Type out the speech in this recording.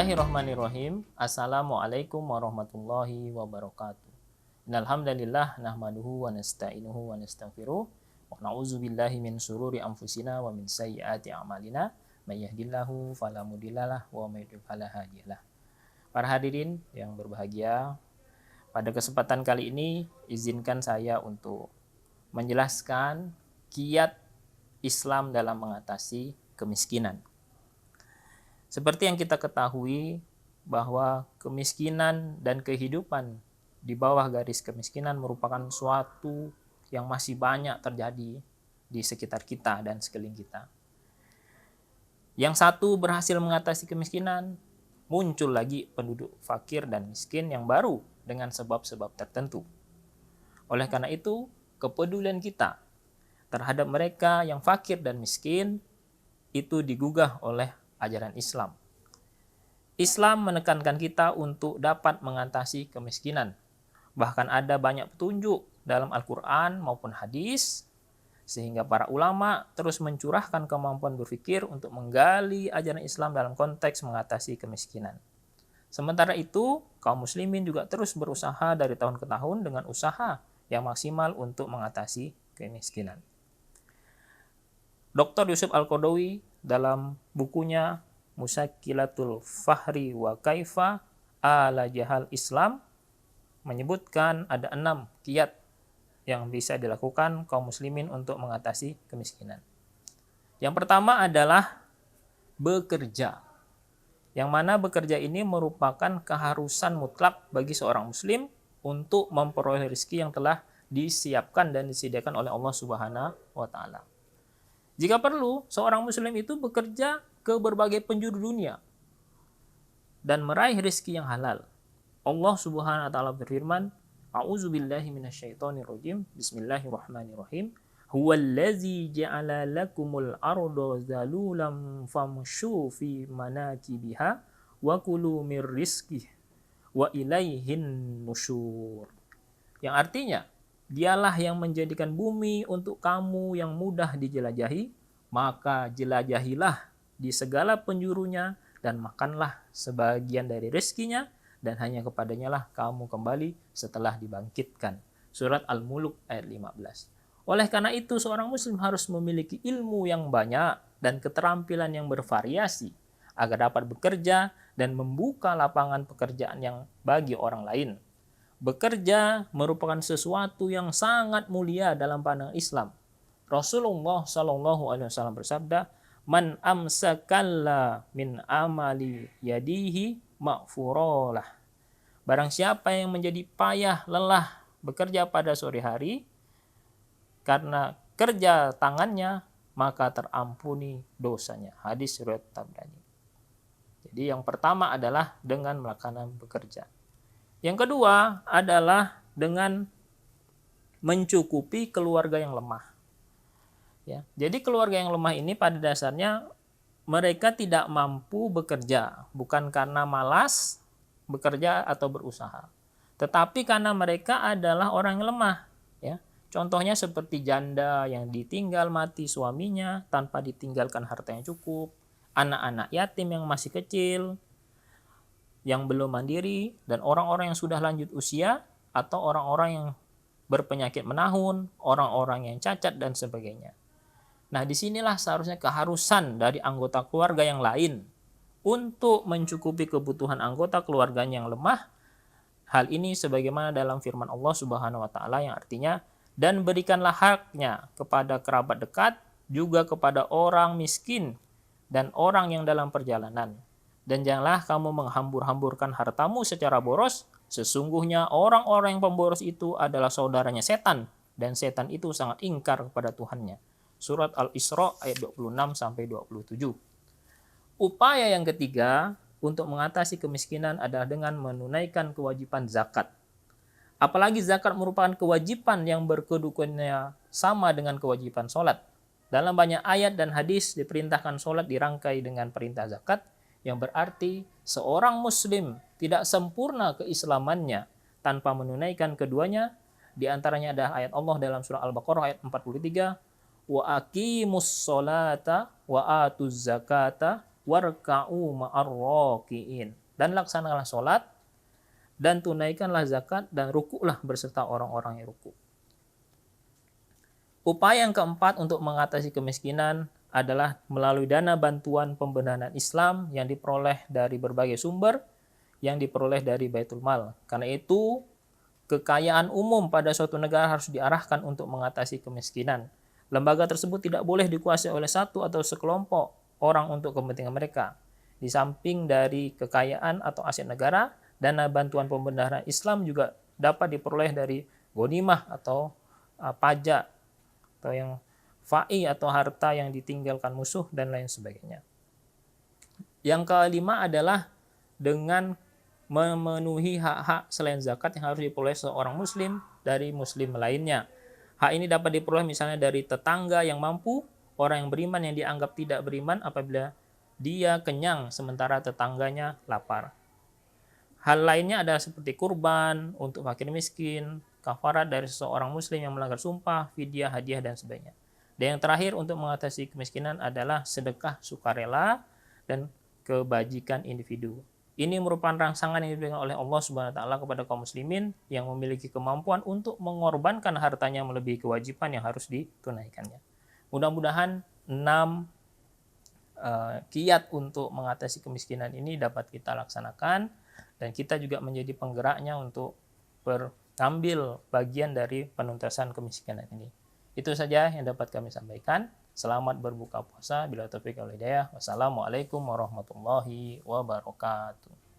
Bismillahirrahmanirrahim. Assalamualaikum warahmatullahi wabarakatuh. Innal hamdalillah nahmaduhu wa nasta'inuhu wa nastaghfiruh wa na'udzu billahi min syururi anfusina wa min sayyiati a'malina. May yahdihillahu fala mudhillalah wa may yudhlil fala hadiyalah. Para hadirin yang berbahagia, pada kesempatan kali ini izinkan saya untuk menjelaskan kiat Islam dalam mengatasi kemiskinan. Seperti yang kita ketahui bahwa kemiskinan dan kehidupan di bawah garis kemiskinan merupakan suatu yang masih banyak terjadi di sekitar kita dan sekeliling kita. Yang satu berhasil mengatasi kemiskinan, muncul lagi penduduk fakir dan miskin yang baru dengan sebab-sebab tertentu. Oleh karena itu, kepedulian kita terhadap mereka yang fakir dan miskin itu digugah oleh ajaran Islam. Islam menekankan kita untuk dapat mengatasi kemiskinan. Bahkan ada banyak petunjuk dalam Al-Quran maupun hadis, sehingga para ulama terus mencurahkan kemampuan berpikir untuk menggali ajaran Islam dalam konteks mengatasi kemiskinan. Sementara itu, kaum muslimin juga terus berusaha dari tahun ke tahun dengan usaha yang maksimal untuk mengatasi kemiskinan. Dr. Yusuf Al-Qaradawi dalam bukunya Musyakilatul Fahri wa Kaifa ala Jahal Islam menyebutkan ada 6 kiat yang bisa dilakukan kaum muslimin untuk mengatasi kemiskinan. Yang pertama adalah bekerja. Yang mana bekerja ini merupakan keharusan mutlak bagi seorang muslim untuk memperoleh rezeki yang telah disiapkan dan disediakan oleh Allah Subhanahu wa taala. Jika perlu, seorang muslim itu bekerja ke berbagai penjuru dunia dan meraih rezeki yang halal. Allah Subhanahu wa taala berfirman, A'udzubillahi minasyaitonirrajim. Bismillahirrahmanirrahim. Huwallazi ja'ala lakumul arda zalulan famshu fi manakibiha wa kulu mir rizqihi wa ilaihin nusyur. Yang artinya, Dialah yang menjadikan bumi untuk kamu yang mudah dijelajahi, maka jelajahilah di segala penjurunya dan makanlah sebagian dari rezekinya, dan hanya kepadanya lah kamu kembali setelah dibangkitkan. Surat Al-Mulk ayat 15. Oleh karena itu, seorang muslim harus memiliki ilmu yang banyak dan keterampilan yang bervariasi agar dapat bekerja dan membuka lapangan pekerjaan yang bagi orang lain. Bekerja merupakan sesuatu yang sangat mulia dalam pandangan Islam. Rasulullah SAW bersabda, "Man amsakalla min amali yadihi maghfurolah." Barang siapa yang menjadi payah lelah bekerja pada sore hari karena kerja tangannya, maka terampuni dosanya. Hadis riwayat Tabrani. Jadi yang pertama adalah dengan melakukan bekerja. Yang kedua adalah dengan mencukupi keluarga yang lemah. Ya, jadi keluarga yang lemah ini pada dasarnya mereka tidak mampu bekerja, bukan karena malas bekerja atau berusaha, tetapi karena mereka adalah orang yang lemah. Ya, contohnya seperti janda yang ditinggal mati suaminya tanpa ditinggalkan harta yang cukup, anak-anak yatim yang masih kecil, yang belum mandiri, dan orang-orang yang sudah lanjut usia, atau orang-orang yang berpenyakit menahun, orang-orang yang cacat, dan sebagainya. Nah, disinilah seharusnya keharusan dari anggota keluarga yang lain untuk mencukupi kebutuhan anggota keluarganya yang lemah. Hal ini sebagaimana dalam firman Allah Subhanahu wa taala yang artinya, dan berikanlah haknya kepada kerabat dekat, juga kepada orang miskin dan orang yang dalam perjalanan. Dan janganlah kamu menghambur-hamburkan hartamu secara boros. Sesungguhnya orang-orang yang pemboros itu adalah saudaranya setan, dan setan itu sangat ingkar kepada Tuhannya. Surat Al-Isra ayat 26-27. Upaya yang ketiga untuk mengatasi kemiskinan adalah dengan menunaikan kewajiban zakat. Apalagi zakat merupakan kewajiban yang berkedudukannya sama dengan kewajiban sholat. Dalam banyak ayat dan hadis diperintahkan sholat dirangkai dengan perintah zakat, yang berarti seorang muslim tidak sempurna keislamannya tanpa menunaikan keduanya. Di antaranya ada ayat Allah dalam surah Al-Baqarah ayat 43, wa aqimus sholata wa atuz zakata warka'u ma'arraki'in. Dan laksanakanlah sholat, dan tunaikanlah zakat, dan rukuklah berserta orang-orang yang rukuk. Upaya yang keempat untuk mengatasi kemiskinan adalah melalui dana bantuan pembenahan Islam yang diperoleh dari berbagai sumber, yang diperoleh dari Baitul Mal. Karena itu, kekayaan umum pada suatu negara harus diarahkan untuk mengatasi kemiskinan. Lembaga tersebut tidak boleh dikuasai oleh satu atau sekelompok orang untuk kepentingan mereka. Di samping dari kekayaan atau aset negara, dana bantuan pembenahan Islam juga dapat diperoleh dari ghanimah atau pajak atau yang fa'i atau harta yang ditinggalkan musuh dan lain sebagainya. Yang kelima adalah dengan memenuhi hak-hak selain zakat yang harus diperoleh seorang muslim dari muslim lainnya. Hak ini dapat diperoleh misalnya dari tetangga yang mampu, orang yang beriman yang dianggap tidak beriman apabila dia kenyang sementara tetangganya lapar. Hal lainnya adalah seperti kurban untuk fakir miskin, kafarat dari seseorang muslim yang melanggar sumpah, fidyah, hadiah, dan sebagainya. Dan yang terakhir untuk mengatasi kemiskinan adalah sedekah sukarela dan kebajikan individu. Ini merupakan rangsangan yang diberikan oleh Allah Subhanahu wa taala kepada kaum muslimin yang memiliki kemampuan untuk mengorbankan hartanya melebihi kewajiban yang harus ditunaikannya. Mudah-mudahan 6 kiat untuk mengatasi kemiskinan ini dapat kita laksanakan dan kita juga menjadi penggeraknya untuk mengambil bagian dari penuntasan kemiskinan ini. Itu saja yang dapat kami sampaikan. Selamat berbuka puasa. Bila taufiq wal hidayah. Wassalamualaikum warahmatullahi wabarakatuh.